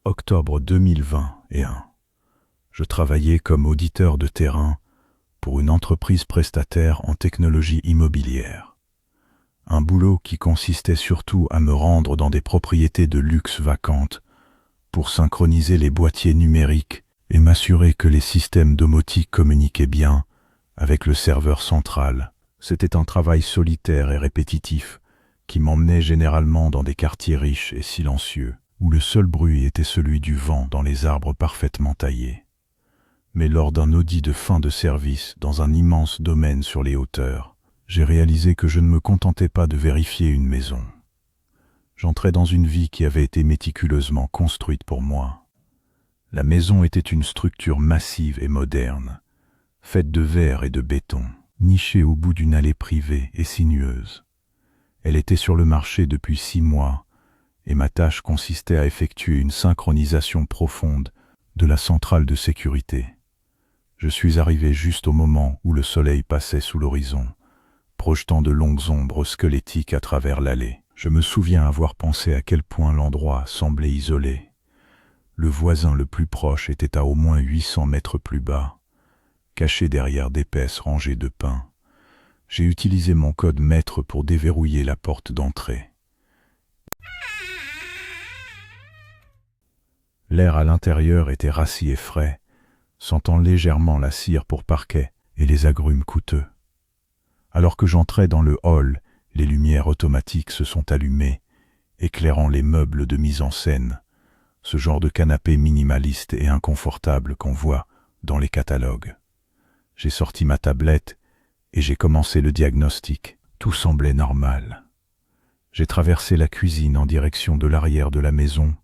octobre 2021. Je travaillais comme auditeur de terrain pour une entreprise prestataire en technologie immobilière. Un boulot qui consistait surtout à me rendre dans des propriétés de luxe vacantes pour synchroniser les boîtiers numériques et m'assurer que les systèmes domotiques communiquaient bien avec le serveur central. C'était un travail solitaire et répétitif qui m'emmenait généralement dans des quartiers riches et silencieux, où le seul bruit était celui du vent dans les arbres parfaitement taillés. Mais lors d'un audit de fin de service dans un immense domaine sur les hauteurs, j'ai réalisé que je ne me contentais pas de vérifier une maison. J'entrais dans une vie qui avait été méticuleusement construite pour moi. La maison était une structure massive et moderne, faite de verre et de béton, nichée au bout d'une allée privée et sinueuse. Elle était sur le marché depuis 6 mois, et ma tâche consistait à effectuer une synchronisation profonde de la centrale de sécurité. Je suis arrivé juste au moment où le soleil passait sous l'horizon, projetant de longues ombres squelettiques à travers l'allée. Je me souviens avoir pensé à quel point l'endroit semblait isolé. Le voisin le plus proche était à au moins 800 mètres plus bas, caché derrière d'épaisses rangées de pins. J'ai utilisé mon code maître pour déverrouiller la porte d'entrée. L'air à l'intérieur était rassis et frais, sentant légèrement la cire pour parquet et les agrumes coûteux. Alors que j'entrais dans le hall, les lumières automatiques se sont allumées, éclairant les meubles de mise en scène, ce genre de canapé minimaliste et inconfortable qu'on voit dans les catalogues. J'ai sorti ma tablette et j'ai commencé le diagnostic. Tout semblait normal. J'ai traversé la cuisine en direction de l'arrière de la maison,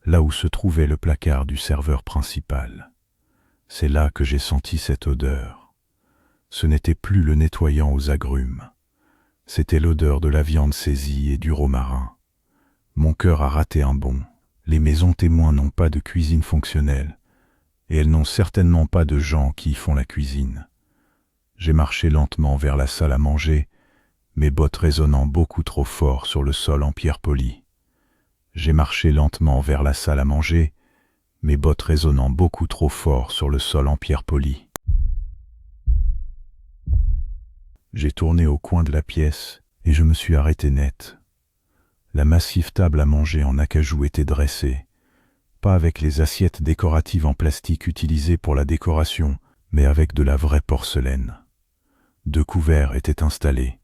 là où se trouvait le placard du serveur principal. C'est là que j'ai senti cette odeur. Ce n'était plus le nettoyant aux agrumes. C'était l'odeur de la viande saisie et du romarin. Mon cœur a raté un bond. Les maisons témoins n'ont pas de cuisine fonctionnelle, et elles n'ont certainement pas de gens qui y font la cuisine. J'ai marché lentement vers la salle à manger, mes bottes résonnant beaucoup trop fort sur le sol en pierre polie. J'ai marché lentement vers la salle à manger, mes bottes résonnant beaucoup trop fort sur le sol en pierre polie. J'ai tourné au coin de la pièce et je me suis arrêté net. La massive table à manger en acajou était dressée, pas avec les assiettes décoratives en plastique utilisées pour la décoration, mais avec de la vraie porcelaine. 2 couverts étaient installés.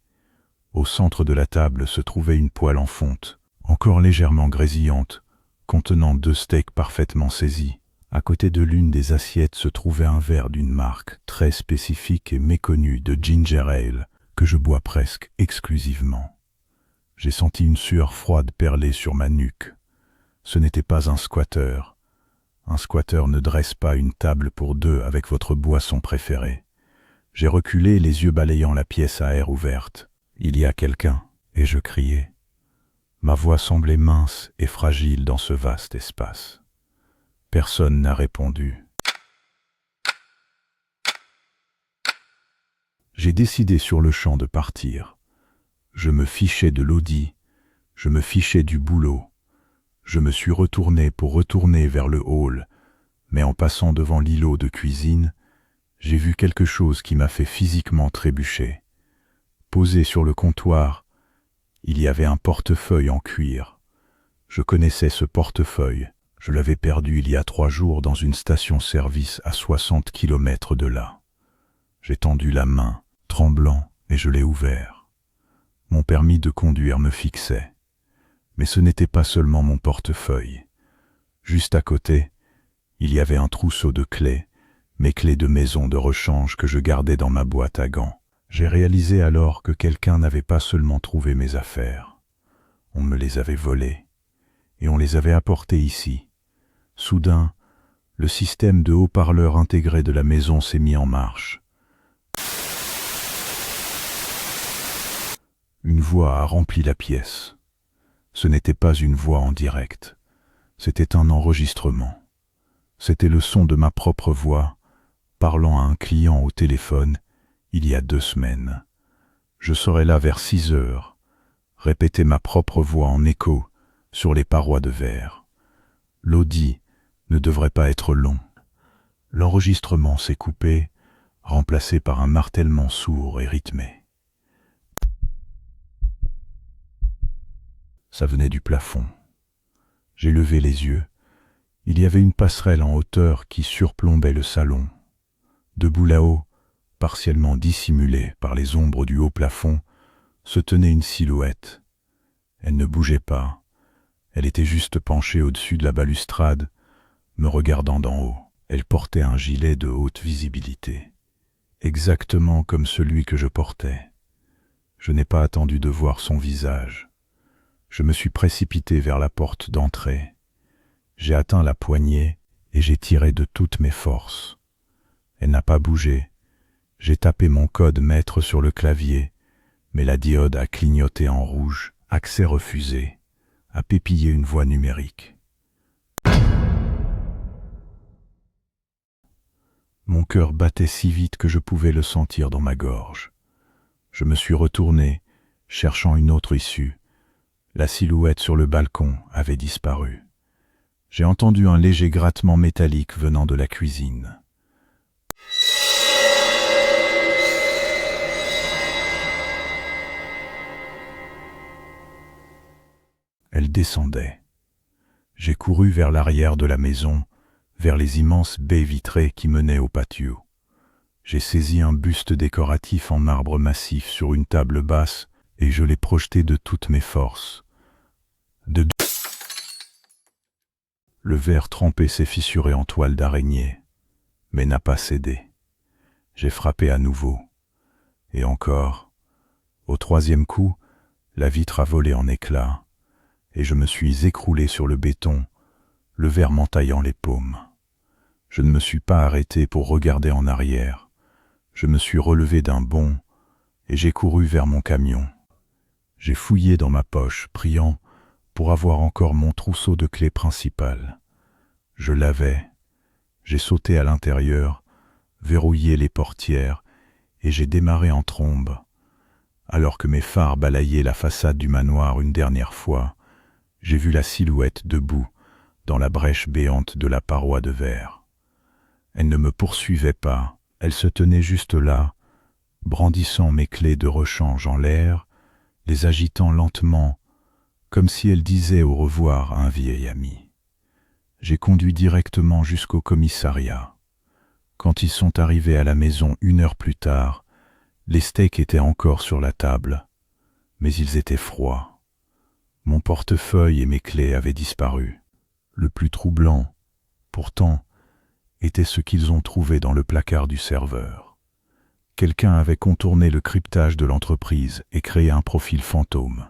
Au centre de la table se trouvait une poêle en fonte, encore légèrement grésillante, contenant 2 steaks parfaitement saisis. À côté de l'une des assiettes se trouvait un verre d'une marque très spécifique et méconnue de ginger ale que je bois presque exclusivement. J'ai senti une sueur froide perler sur ma nuque. Ce n'était pas un squatter. Un squatter ne dresse pas une table pour 2 avec votre boisson préférée. J'ai reculé, les yeux balayant la pièce à air ouverte. Il y a quelqu'un, et je criai. Ma voix semblait mince et fragile dans ce vaste espace. Personne n'a répondu. J'ai décidé sur le champ de partir. Je me fichais de l'audit, je me fichais du boulot. Je me suis retourné pour retourner vers le hall, mais en passant devant l'îlot de cuisine, j'ai vu quelque chose qui m'a fait physiquement trébucher. Posé sur le comptoir, il y avait un portefeuille en cuir. Je connaissais ce portefeuille. Je l'avais perdu il y a 3 jours dans une station-service à 60 km de là. J'ai tendu la main, tremblant, et je l'ai ouvert. Mon permis de conduire me fixait. Mais ce n'était pas seulement mon portefeuille. Juste à côté, il y avait un trousseau de clés, mes clés de maison de rechange que je gardais dans ma boîte à gants. J'ai réalisé alors que quelqu'un n'avait pas seulement trouvé mes affaires. On me les avait volées, et on les avait apportées ici. Soudain, le système de haut-parleurs intégré de la maison s'est mis en marche. Une voix a rempli la pièce. Ce n'était pas une voix en direct, c'était un enregistrement. C'était le son de ma propre voix, parlant à un client au téléphone, il y a 2 semaines. Je serai là vers 6 heures, répétait ma propre voix en écho sur les parois de verre. L'audit ne devrait pas être long. L'enregistrement s'est coupé, remplacé par un martèlement sourd et rythmé. Ça venait du plafond. J'ai levé les yeux. Il y avait une passerelle en hauteur qui surplombait le salon. Debout là-haut, partiellement dissimulée par les ombres du haut plafond, se tenait une silhouette. Elle ne bougeait pas. Elle était juste penchée au-dessus de la balustrade, me regardant d'en haut. Elle portait un gilet de haute visibilité, exactement comme celui que je portais. Je n'ai pas attendu de voir son visage. Je me suis précipité vers la porte d'entrée. J'ai atteint la poignée et j'ai tiré de toutes mes forces. Elle n'a pas bougé. J'ai tapé mon code maître sur le clavier, mais la diode a clignoté en rouge, accès refusé, a pépillé une voix numérique. Mon cœur battait si vite que je pouvais le sentir dans ma gorge. Je me suis retourné, cherchant une autre issue. La silhouette sur le balcon avait disparu. J'ai entendu un léger grattement métallique venant de la cuisine. Elle descendait. J'ai couru vers l'arrière de la maison, vers les immenses baies vitrées qui menaient au patio. J'ai saisi un buste décoratif en marbre massif sur une table basse et je l'ai projeté de toutes mes forces. Le verre trempé s'est fissuré en toile d'araignée, mais n'a pas cédé. J'ai frappé à nouveau. Et encore. Au troisième coup, la vitre a volé en éclats, et je me suis écroulé sur le béton, le verre m'entaillant les paumes. Je ne me suis pas arrêté pour regarder en arrière. Je me suis relevé d'un bond, et j'ai couru vers mon camion. J'ai fouillé dans ma poche, priant pour avoir encore mon trousseau de clés principales. Je l'avais. J'ai sauté à l'intérieur, verrouillé les portières, et j'ai démarré en trombe. Alors que mes phares balayaient la façade du manoir une dernière fois, j'ai vu la silhouette debout dans la brèche béante de la paroi de verre. Elle ne me poursuivait pas, elle se tenait juste là, brandissant mes clés de rechange en l'air, les agitant lentement, comme si elle disait au revoir à un vieil ami. J'ai conduit directement jusqu'au commissariat. Quand ils sont arrivés à la maison 1 heure plus tard, les steaks étaient encore sur la table, mais ils étaient froids. Mon portefeuille et mes clés avaient disparu. Le plus troublant, pourtant, était ce qu'ils ont trouvé dans le placard du serveur. Quelqu'un avait contourné le cryptage de l'entreprise et créé un profil fantôme.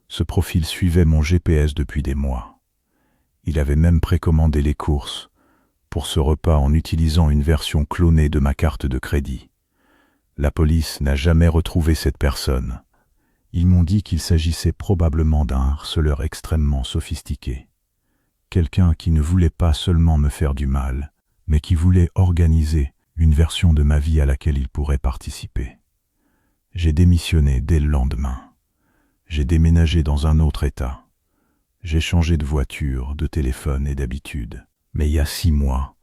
Ce profil suivait mon GPS depuis des mois. Il avait même précommandé les courses pour ce repas en utilisant une version clonée de ma carte de crédit. La police n'a jamais retrouvé cette personne. Ils m'ont dit qu'il s'agissait probablement d'un harceleur extrêmement sophistiqué. Quelqu'un qui ne voulait pas seulement me faire du mal, mais qui voulait organiser une version de ma vie à laquelle il pourrait participer. J'ai démissionné dès le lendemain. J'ai déménagé dans un autre état. J'ai changé de voiture, de téléphone et d'habitude. Mais il y a 6 mois,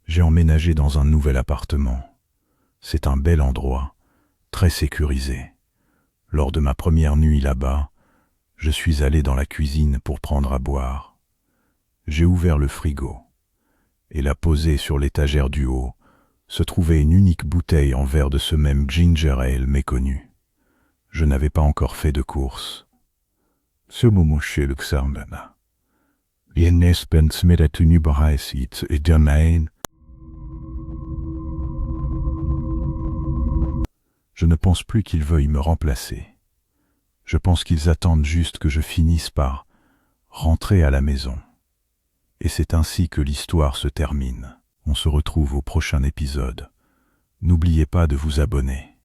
j'ai emménagé dans un nouvel appartement. C'est un bel endroit, très sécurisé. Lors de ma première nuit là-bas, je suis allé dans la cuisine pour prendre à boire. J'ai ouvert le frigo, et là posée sur l'étagère du haut, se trouvait une unique bouteille en verre de ce même ginger ale méconnu. Je n'avais pas encore fait de course. Ce moment chez le Xarmana. Viennes bent med at nybereisit et domaine. Je ne pense plus qu'ils veuillent me remplacer. Je pense qu'ils attendent juste que je finisse par rentrer à la maison. Et c'est ainsi que l'histoire se termine. On se retrouve au prochain épisode. N'oubliez pas de vous abonner.